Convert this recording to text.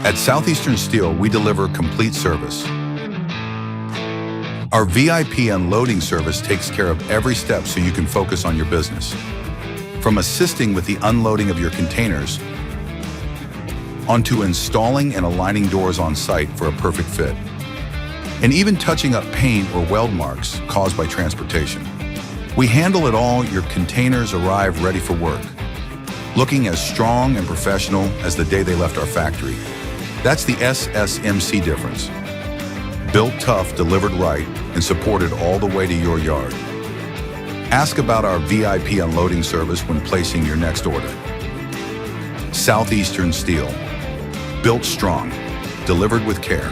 At Southeastern Steel, we deliver complete service. Our VIP unloading service takes care of every step so you can focus on your business. From assisting with the unloading of your containers, onto installing and aligning doors on site for a perfect fit, and even touching up paint or weld marks caused by transportation. We handle it all. Your containers arrive ready for work, looking as strong and professional as the day they left our factory. That's the SSMC difference. Built tough, delivered right, and supported all the way to your yard. Ask about our VIP unloading service when placing your next order. Southeastern Steel. Built strong, delivered with care.